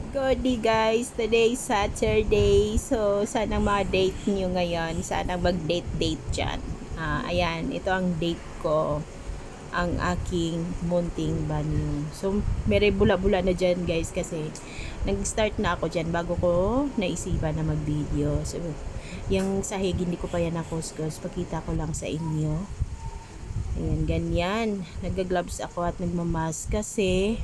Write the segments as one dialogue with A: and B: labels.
A: Good day guys, today is Saturday. So, saan ang mga date nyo ngayon? Saan ang mag-date-date dyan? Ayan, ito ang date ko. Ang aking munting banyo. So, may bula-bula na dyan guys kasi nag-start na ako dyan bago ko naisipan na mag-video. So, yung sahig hindi ko pa yan nakuskus. Pakita ko lang sa inyo. Ayan, ganyan. Nag-gloves ako at nagmamask kasi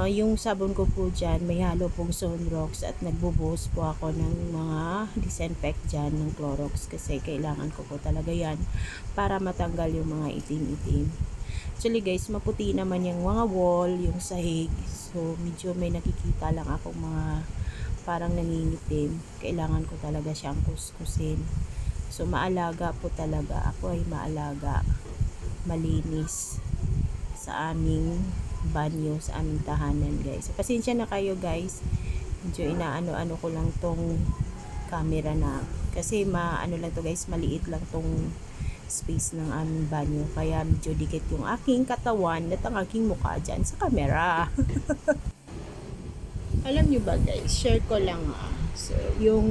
A: yung sabon ko po dyan may halo pong Sunrox at nagbubuhos po ako ng mga disinfect dyan ng Clorox kasi kailangan ko po talaga yan para matanggal yung mga itim-itim. Actually guys, maputi naman yung mga wall, yung sahig, so medyo may nakikita lang ako mga parang nangingitim. Kailangan ko talaga siyang kuskusin. So maalaga po talaga, ako ay maalaga, malinis sa aming banyo, sa aming tahanan guys. So, pasensya na kayo guys, medyo inaano-ano ko lang tong camera na kasi maano lang to guys, maliit lang tong space ng aming banyo, kaya medyo dikit yung aking katawan at ang aking mukha dyan sa camera. Alam nyo ba guys, share ko lang so yung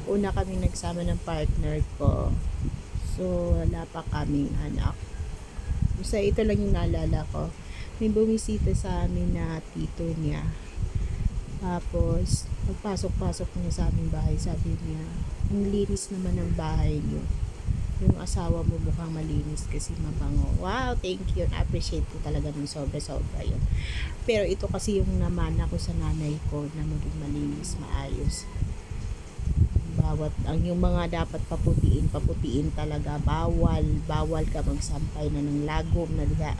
A: una kami nagsama ng partner ko, so wala pa kaming anak. So, ito lang yung naalala ko. May bumisita sa amin na tito niya. Tapos, pagpasok-pasok niya sa aming bahay, sabi niya, ang linis naman ng bahay niyo. Yung asawa mo mukhang malinis kasi mabango. Wow, thank you. Na-appreciate ko talaga ng sobra-sobra yun. Pero ito kasi yung namana ko sa nanay ko na maging malinis, maayos. Bawat ang yung mga dapat paputiin talaga, bawal ka magsampay na ng lagom na diha.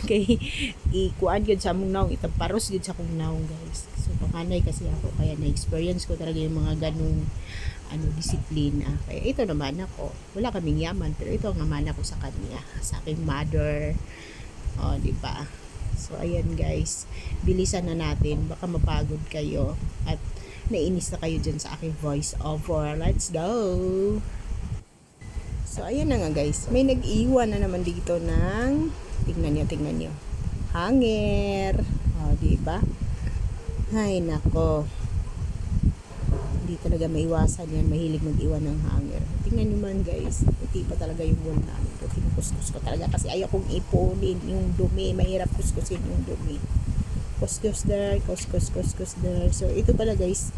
A: Okay, ikuan gyud sa mong naong itaparos gyud sa kong naong guys. So panganay kasi ako, kaya na experience ko talaga yung mga ganung disiplina. Kaya ito naman ako, wala kaming yaman pero ito ang naman ako sa kanya, sa aking mother. Di ba? So ayan guys, bilisan na natin, baka mapagod kayo at nainis na kayo dyan sa aking voice over. Let's go! So, ayan na nga guys. May nag-iwan na naman dito ng tingnan nyo. Hanger. Diba? Ay, nako. Hindi talaga maiwasan yan. Mahilig mag-iwan ng hanger. Tingnan nyo man guys. Puti pa talaga yung wall namin. Kinukuskus ko talaga kasi ayaw kong ipunin yung dumi. Mahirap kuskusin yung dumi. Kuskus there. So, ito pala guys.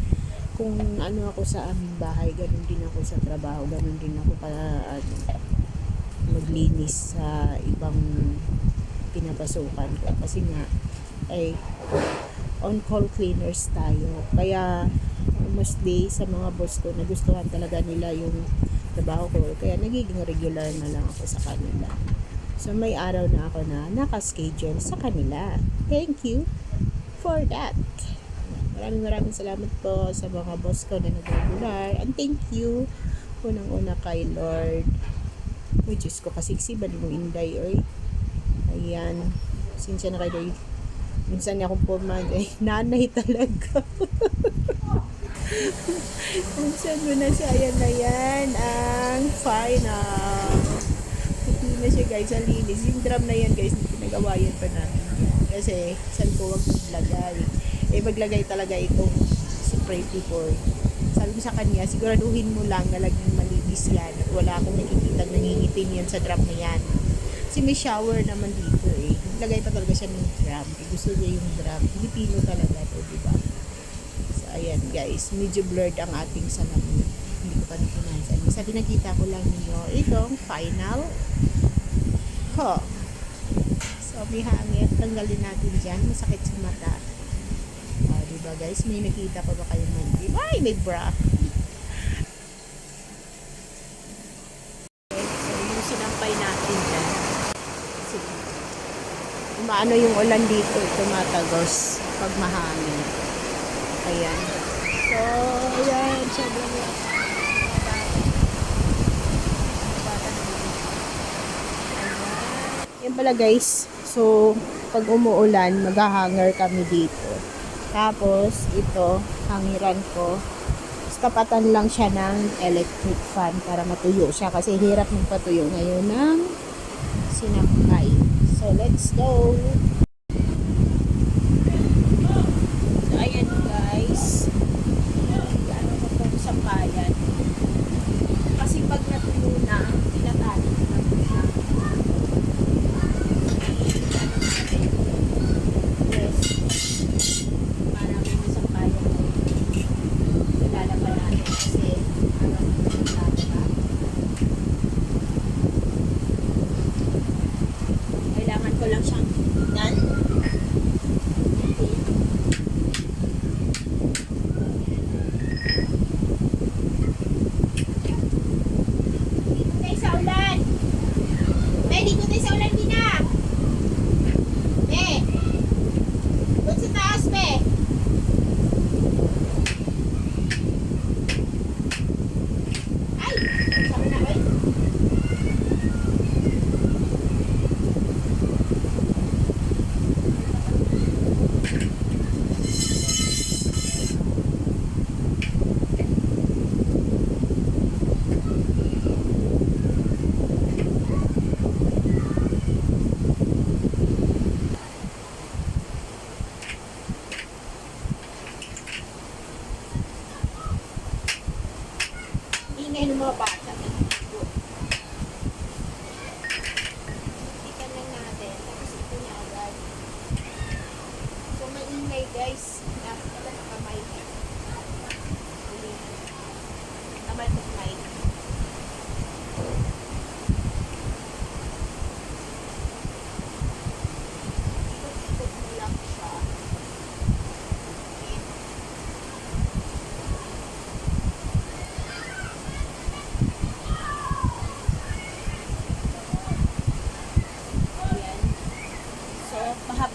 A: Kung ano ako sa aming bahay, ganun din ako sa trabaho, ganun din ako para maglinis sa ibang pinapasukan ko kasi nga ay on-call cleaners tayo, kaya mostly sa mga boss ko nagustuhan talaga nila yung trabaho ko, kaya nagiging regular na lang ako sa kanila. So may araw na ako na naka-schedule sa kanila. Thank you for that. Maraming salamat po sa mga boss ko na nag-regular. And thank you unang-una kay Lord. Uy, Diyos ko, kasiksiban mo inday, oy. Ayan. Sinsya na kayo. Minsan niya akong pumagay. Nanay talaga. Minsan mo na siya. Ayan na yan. Ang final. Hindi na siya guys. Ang linis. Yung drum na yan guys. Pinagawa yan pa namin. Kasi saan ko wag maglagay. Maglagay talaga itong spray before. Sabi ko sa kanya, siguraduhin mo lang na laging malinis yan at wala akong nakikitang nangingitim yan sa drum na yan. Kasi may shower naman dito Naglagay pa talaga siya ng drum. Gusto niya yung drum. Filipino talaga to, diba? So, ayan guys. Medyo blurred ang ating salamin. Hindi ko pa napunansan. Sabi nakita ko lang ninyo, itong final. So, may hangit. Tanggalin natin dyan. Masakit sa mata. Diba guys, may nakita pa ba kayo man? Ay, may bra. Okay, so yung sinampay natin dyan. Sige. Maano yung ulan dito, tumatagos pag mahangin. Ayan. So, ayan, sobrang yan pala guys. So, pag umuulan, mag-hanger kami dito. Tapos, ito, hangiran ko. Tapatan lang siya ng electric fan para matuyo siya. Kasi hirap ng patuyo ngayon ng sinampay. So, let's go!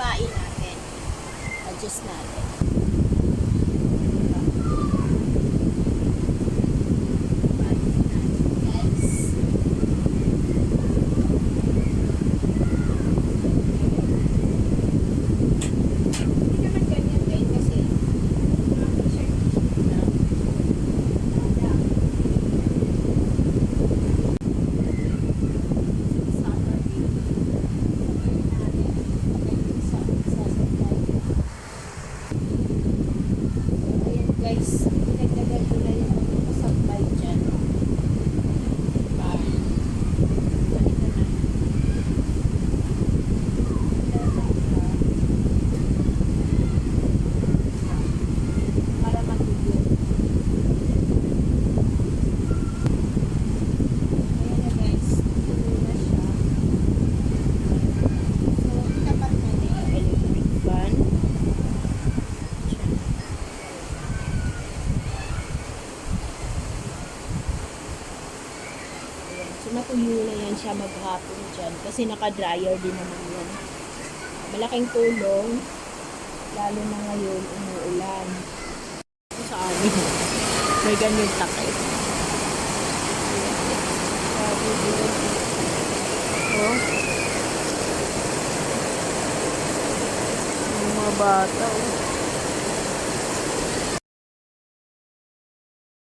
A: hiwain natin. Adjust natin. Guys. Hindi naman ganyan guys kasi guys, pinagdagan ko na yung kasabay dyan. Balik na. Para matulog. Ayan na guys, tuloy na siya. So, tapat na yung electric fan. So, matuyo na yan siya maghapon dyan. Kasi naka-dryer din naman yan. Malaking tulong. Lalo na ngayon, umuulan. Ito sa amin. May ganyan takip. Oh. Yung mga bata. Oh.